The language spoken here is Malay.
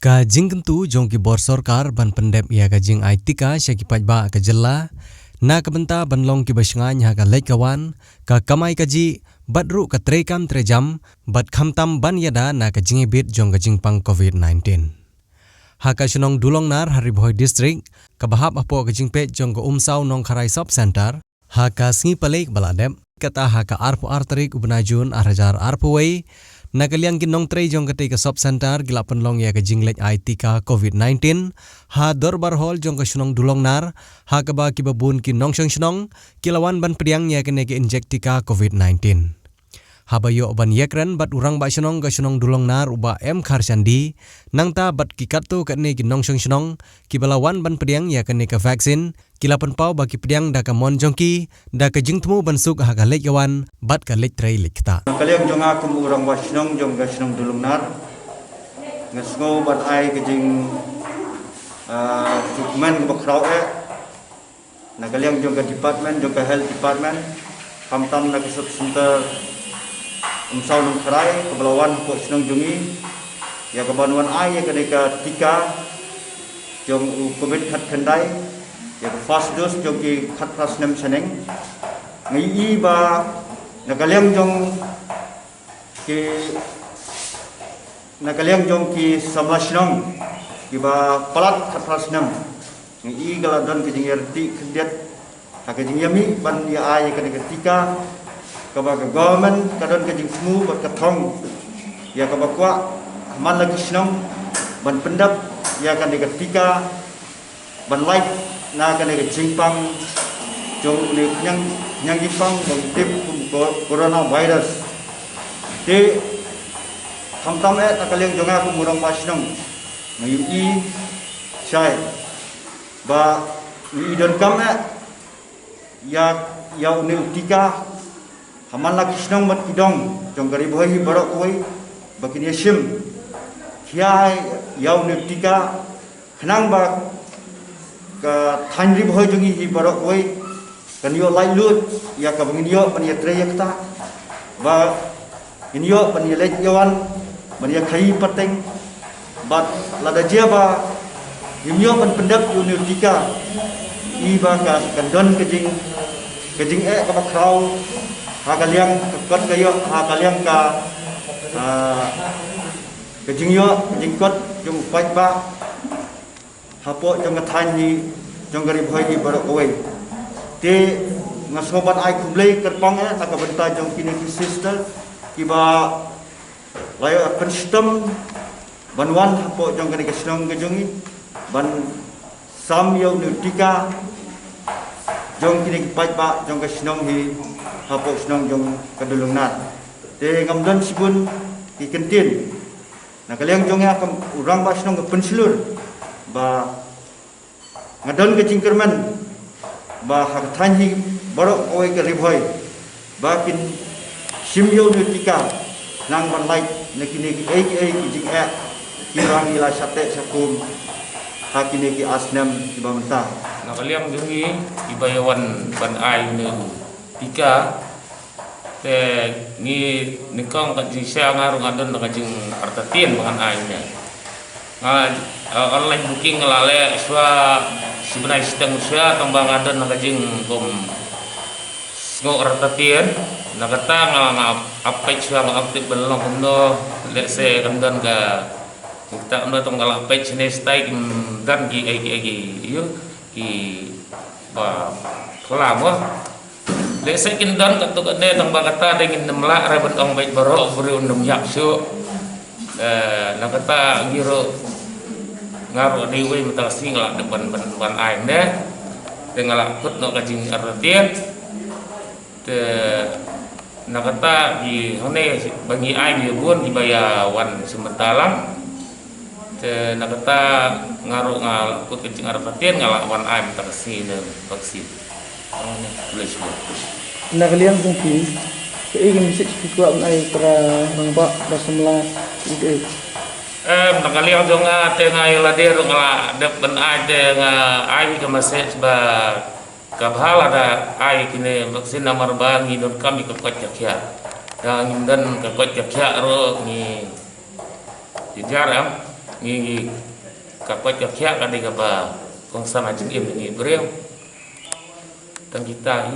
Ka jingkentu jong ki bor sorkar ban pendep ia ka jing ai tika syaki pajba ka jella na kabenta ban long ki basngan ha ka lekawan ka kamai kaji badru ka trekam trejam bat khamtam ban yada na ka jingi bit jong ka jingpang COVID-19. Ha ka sunong dulong nar hari boy district ka bahap apo ka jingpe jong ka umsau nong kharai sub center ha ka singi palek baladep kata ha ka arpu arterik ubnajun arhajar arpuwei Nakaliang kinong tray jong katay ka sub center gilapan long ya ka jinglek IT ka COVID-19 ha dorbar hol jong ka sunong dulong nar ha ka ba kibabun kinong syong kilawan ban pediang ya ka nege injekti ka COVID-19 ha bayo ban yekren bat urang ba sunong ka sunong dulong nar uba M Kharchandi nangta bat kikatu ka nege kinong syong kibalawan ban pediang ya ka nege vaksin kilapan pau bagi pediang da ka mon jongki da ka jingtmu ban suk ha ka lekyawan bat ka lek tray lekta kaliang jong aku urang wasinong jong gasinong dulungnar ngasgo bat ai kejing treatment bakrau na kaliang jong ka department jong ka health department tam na kisut center umsaw nong kerai kebelawan ko sinong jongi ya kebanuan ai ya kedeka tika jong covid khat khandai ya first dose jong ki khat prasnem seneng ngi ba nakaliang jong ki samasnong kiba palat khatrasnam ngi galadon ke jingerti kediat ka jingyami ban ya ay ka ketika kaba government kadon ke jingmu bat kathong ya kaba kwa man lagi snong ban pendap ya kan ketika ban life na kan jingpang jong ni nyang jingpang bang tip corona virus di tam nakaliang jonga aku murang masnong ngayi syai ba ni don kam ya unil tika haman lagi snong mat kidong jong gari boy barok koi bakin yesim kiai ya unil tika khnang ba ka thanri boy jongi hi barok koi kan yo lai lut ya ka bangin yo pan ya treyakta ba inyo panilek yawan mania khai pateng bat lada jaba inyo pan pendap universitika iba ka kandon kejing ka bakrau ha kaliang kot kayo ha kaliang ka kejing kot jung pai ba hapo jong kathan ni jong gari bhoi ni barok oi te ngasoban ai kumlei kerpong ta ka benta jong kini sister kiba layo penstem banwan hapo jong kene kesnong gejongi ban sam yo nutika jong kini pai ba jong kesnong hi hapo snong jong kadulungnat te ngamdon sibun ki kentin na kaliang jong ya kam urang ba snong ke pensilur ba ngadon ke cingkerman ba hak thanhi borok oi ke ribhoi ba kin simyo nutika nang ban lai nekini ki jing kirang ila sate sakum hakini ki asnam ibamta nakaliang jungi ibayawan ban ai ne tika te ni nikong ka jisya ngarung adon ka jing artatin bangan ai ne online booking ngalale swa sebenarnya sistem swa tombang adon ka jing kom ngo artatin nakata nga apay siya nga update belong kuno let's say kandan ka kita udah tong galak page nestai dan ki iyo ki ba kelamo let's say kindan katuk ade tong bakata dengin nemla rabat ong baik baro beri undum yaksu nakata giro ngaru dewe metalasi ngalak depan ban aing deh tengalak kut no kajing artian te nakata di hone bagi ai di bun dibayawan sementalang te nakata ngaru ngalakut kecing arpatin ngalawan ai tersi ne vaksin boleh semua nakaliang tungki keingin misik kuat ai para mangba rasemla itu nakaliang jonga te ngai lader ngala dep ben ai te ai ke masih ba kabhal ada ai kini vaksin nomor bangi don kami ke kot jakya dan dan ke kot jakya ro ni dijaram ngi kapat kakya kadi kapa kong sama jing im ngi breu tang kita